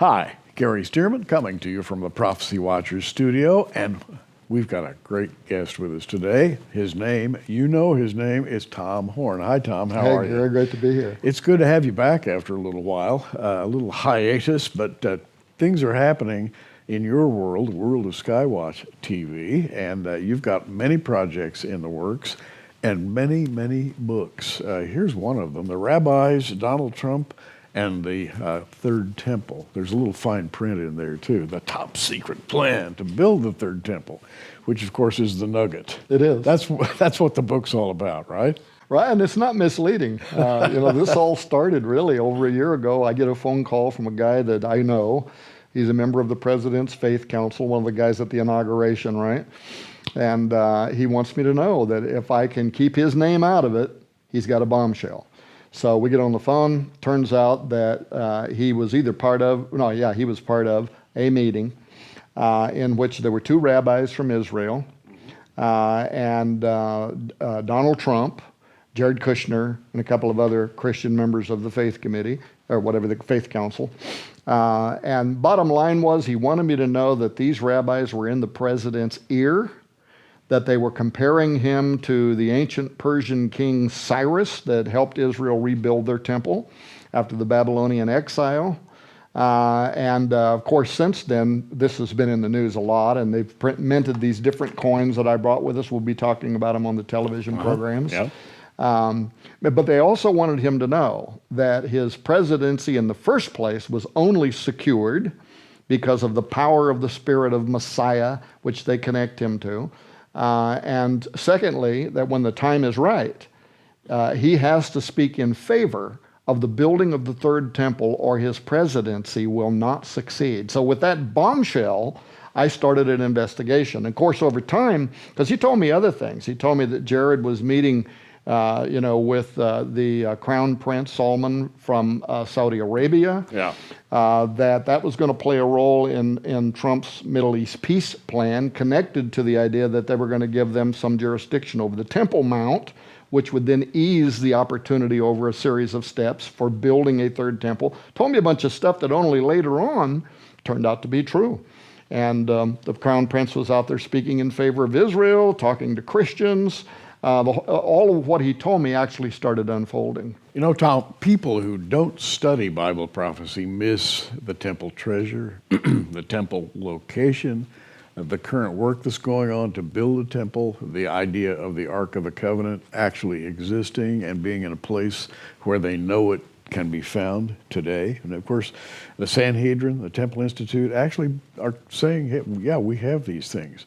Hi, Gary Stearman coming to you from the Prophecy Watchers studio, and we've got a great guest with us today. His name, you know his name, is Tom Horn. Hi, Tom. How are you? Hey, Gary, great to be here. It's good to have you back after a little while, a little hiatus, but things are happening in your world, the world of Skywatch TV, and you've got many projects in the works and many, many books. Here's one of them, The Rabbis, Donald Trump, and the Third Temple. There's a little fine print in there too. The top secret plan to build the Third Temple, which of course is the nugget. It is. That's what the book's all about, right? Right, and it's not misleading. This all started really over a year ago. I get a phone call from a guy that I know. He's a member of the President's Faith Council, one of the guys at the inauguration, right? And he wants me to know that if I can keep his name out of it, he's got a bombshell. So we get on the phone. Turns out that he was part of a meeting in which there were two rabbis from Israel and Donald Trump, Jared Kushner, and a couple of other Christian members of the Faith Committee, or whatever, the Faith Council. And bottom line was, he wanted me to know that these rabbis were in the president's ear, that they were comparing him to the ancient Persian king Cyrus that helped Israel rebuild their temple after the Babylonian exile. Of course, since then, this has been in the news a lot, and they've minted these different coins that I brought with us. We'll be talking about them on the television programs. Yeah. But they also wanted him to know that his presidency in the first place was only secured because of the power of the Spirit of Messiah, which they connect him to. And secondly, that when the time is right, he has to speak in favor of the building of the Third Temple, or his presidency will not succeed. So with that bombshell, I started an investigation. Of course, over time, because he told me other things. He told me that Jared was meeting with the Crown Prince Salman from Saudi Arabia. Yeah. That was going to play a role in Trump's Middle East peace plan, connected to the idea that they were going to give them some jurisdiction over the Temple Mount, which would then ease the opportunity over a series of steps for building a third temple. Told me a bunch of stuff that only later on turned out to be true. And the Crown Prince was out there speaking in favor of Israel, talking to Christians. All of what he told me actually started unfolding. You know, Tom, people who don't study Bible prophecy miss the temple treasure, the temple location, the current work that's going on to build a temple, the idea of the Ark of the Covenant actually existing and being in a place where they know it can be found today. And of course, the Sanhedrin, the Temple Institute actually are saying, hey, yeah, we have these things.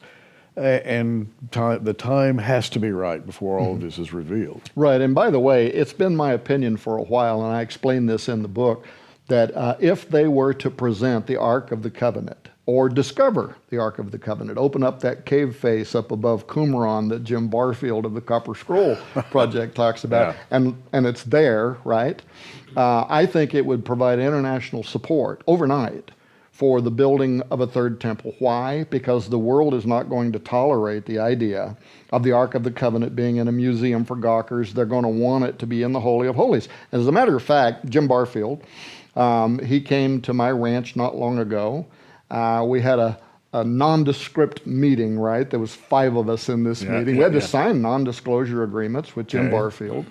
And the time has to be right before all of this is revealed. Right, and by the way, it's been my opinion for a while, and I explain this in the book, that if they were to present the Ark of the Covenant, or discover the Ark of the Covenant, open up that cave face up above Qumran that Jim Barfield of the Copper Scroll Project talks about, and it's there, right? I think it would provide international support overnight for the building of a third temple. Why? Because the world is not going to tolerate the idea of the Ark of the Covenant being in a museum for gawkers. They're going to want it to be in the Holy of Holies. As a matter of fact, Jim Barfield, he came to my ranch not long ago. We had a nondescript meeting, right? There was 5 of us in this meeting. We had to sign non-disclosure agreements with Jim Barfield.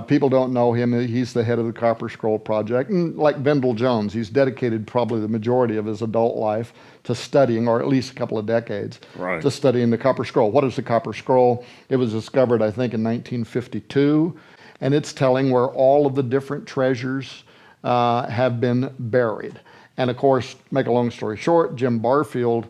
People don't know him. He's the head of the Copper Scroll Project. And like Vendell Jones, he's dedicated probably the majority of his adult life to studying, or at least a couple of decades, to studying the Copper Scroll. What is the Copper Scroll? It was discovered, I think, in 1952. And it's telling where all of the different treasures have been buried. And of course, make a long story short, Jim Barfield,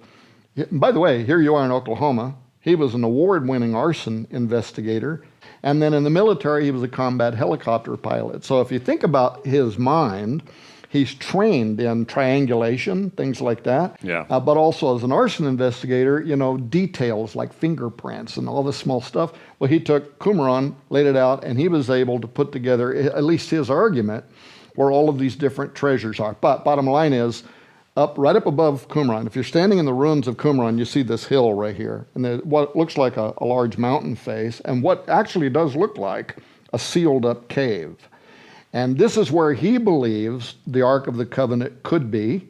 by the way, here you are in Oklahoma. He was an award-winning arson investigator. And then in the military, he was a combat helicopter pilot. So if you think about his mind, he's trained in triangulation, things like that. But also as an arson investigator, details like fingerprints and all this small stuff. Well, he took Qumran, laid it out, and he was able to put together at least his argument where all of these different treasures are. But bottom line is, right up above Qumran, if you're standing in the ruins of Qumran, you see this hill right here, and what looks like a large mountain face, and what actually does look like a sealed up cave. And this is where he believes the Ark of the Covenant could be.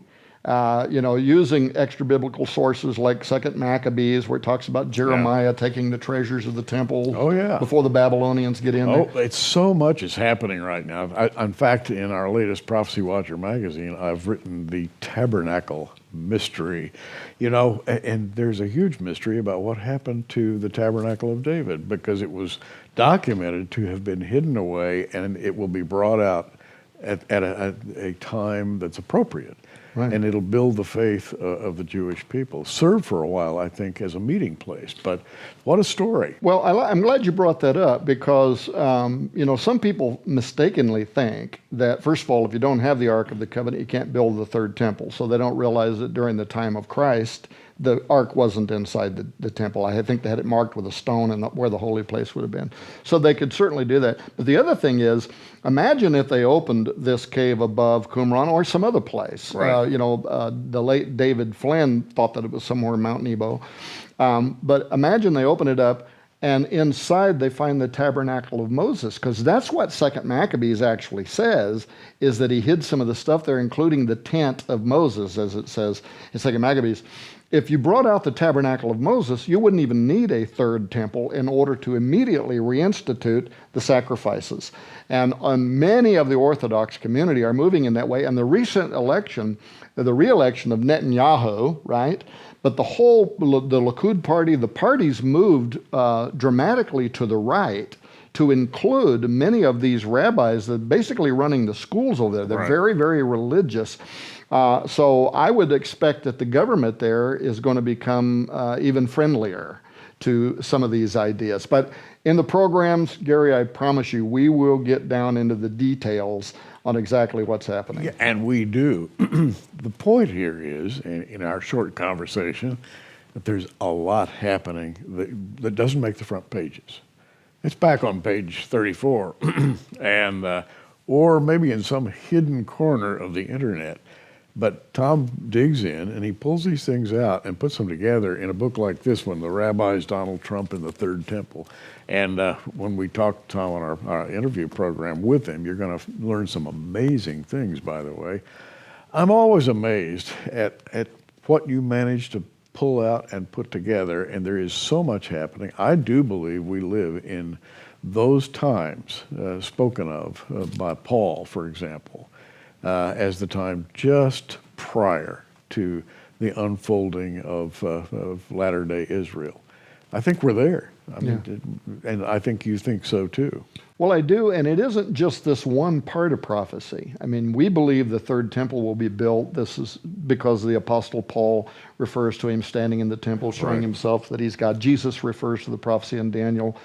using extra biblical sources like Second Maccabees, where it talks about Jeremiah taking the treasures of the temple before the Babylonians get in there. It's so much is happening right now. In fact, in our latest Prophecy Watcher magazine, I've written the Tabernacle mystery, and there's a huge mystery about what happened to the Tabernacle of David, because it was documented to have been hidden away, and it will be brought out at a time that's appropriate. Right. And it'll build the faith of the Jewish people. Serve for a while, I think, as a meeting place. But what a story. Well, I'm glad you brought that up, because, some people mistakenly think that, first of all, if you don't have the Ark of the Covenant, you can't build the third temple. So they don't realize that during the time of Christ, the Ark wasn't inside the temple. I think they had it marked with a stone and where the holy place would have been. So they could certainly do that. But the other thing is, imagine if they opened this cave above Qumran or some other place. Right. The late David Flynn thought that it was somewhere in Mount Nebo. But imagine they open it up, and inside they find the tabernacle of Moses, because that's what Second Maccabees actually says, is that he hid some of the stuff there, including the tent of Moses, as it says in Second Maccabees. If you brought out the tabernacle of Moses, you wouldn't even need a third temple in order to immediately reinstitute the sacrifices. And many of the Orthodox community are moving in that way. And the recent election, the re-election of Netanyahu, right? But the Likud party, the parties moved dramatically to the right to include many of these rabbis that are basically running the schools over there. They're very, very religious. So I would expect that the government there is going to become even friendlier to some of these ideas. But in the programs, Gary, I promise you, we will get down into the details on exactly what's happening. Yeah, and we do. The point here is, in our short conversation, that there's a lot happening that doesn't make the front pages. It's back on page 34, and or maybe in some hidden corner of the internet. But Tom digs in and he pulls these things out and puts them together in a book like this one, The Rabbis, Donald Trump, and the Third Temple. And when we talk to Tom on our interview program with him, you're going to learn some amazing things, by the way. I'm always amazed at what you manage to pull out and put together, and there is so much happening. I do believe we live in those times spoken of by Paul, for example, as the time just prior to the unfolding of latter-day Israel. I think we're there. And I think you think so too. Well, I do, and it isn't just this one part of prophecy. I mean, we believe the third temple will be built. This is because the Apostle Paul refers to him standing in the temple, showing himself that he's God. Jesus refers to the prophecy in Daniel.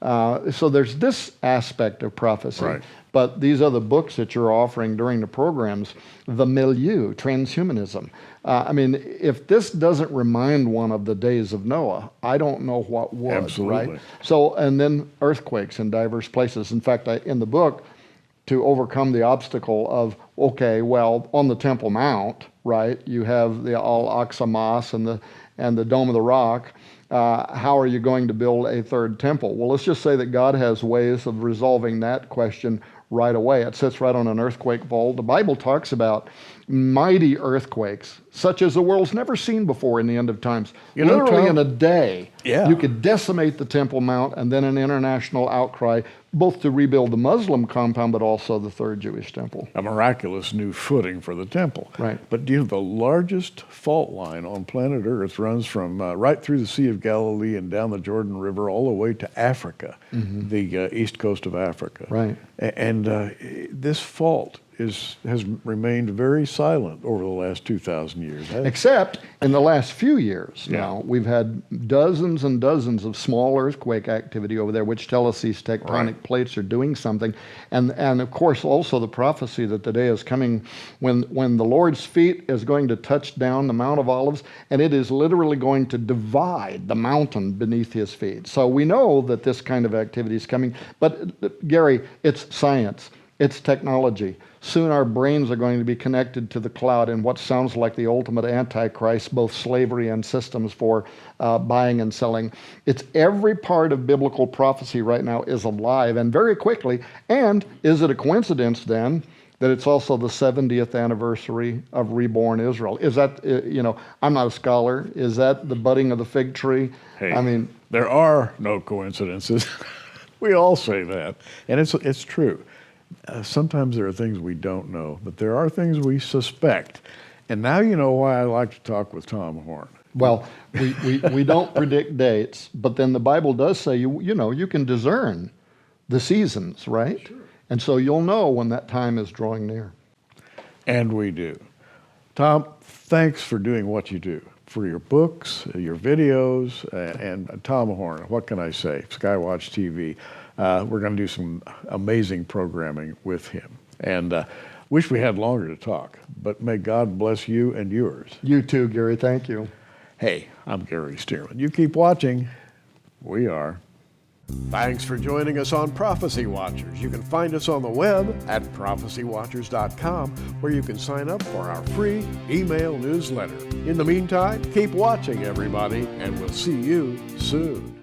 So there's this aspect of prophecy. Right. But these other books that you're offering during the programs, the milieu, transhumanism. I mean, if this doesn't remind one of the days of Noah, I don't know what would. Absolutely. Right? So, and then earthquakes in diverse places. In fact, in the book, to overcome the obstacle of, okay, well, on the Temple Mount, right, you have the Al-Aqsa Mosque and the Dome of the Rock. How are you going to build a third temple? Well, let's just say that God has ways of resolving that question right away. It sits right on an earthquake fault. The Bible talks about mighty earthquakes, such as the world's never seen before in the end of times. Literally in a day, you could decimate the Temple Mount, and then an international outcry, both to rebuild the Muslim compound, but also the third Jewish temple. A miraculous new footing for the temple. Right. But the largest fault line on planet Earth runs from right through the Sea of Galilee and down the Jordan River all the way to Africa, the east coast of Africa. Right. And this fault has remained very silent over the last 2,000 years. Except in the last few years now, we've had dozens and dozens of small earthquake activity over there, which tell us these tectonic plates are doing something. And of course, also the prophecy that the day is coming when the Lord's feet is going to touch down the Mount of Olives, and it is literally going to divide the mountain beneath his feet. So we know that this kind of activity is coming. But Gary, it's science. It's technology. Soon our brains are going to be connected to the cloud in what sounds like the ultimate antichrist, both slavery and systems for buying and selling. It's every part of biblical prophecy right now is alive and very quickly. And is it a coincidence then that it's also the 70th anniversary of reborn Israel. Is that, I'm not a scholar. Is that the budding of the fig tree? Hey, I mean, there are no coincidences. We all say that, and it's true. Sometimes there are things we don't know, but there are things we suspect. And now you know why I like to talk with Tom Horn. well, we don't predict dates, but then the Bible does say you can discern the seasons, right? Sure. And so you'll know when that time is drawing near. And we do. Tom, thanks for doing what you do, for your books, your videos, and Tom Horn. What can I say? Skywatch TV. We're going to do some amazing programming with him. And wish we had longer to talk, but may God bless you and yours. You too, Gary. Thank you. Hey, I'm Gary Stearman. You keep watching. We are. Thanks for joining us on Prophecy Watchers. You can find us on the web at prophecywatchers.com, where you can sign up for our free email newsletter. In the meantime, keep watching, everybody, and we'll see you soon.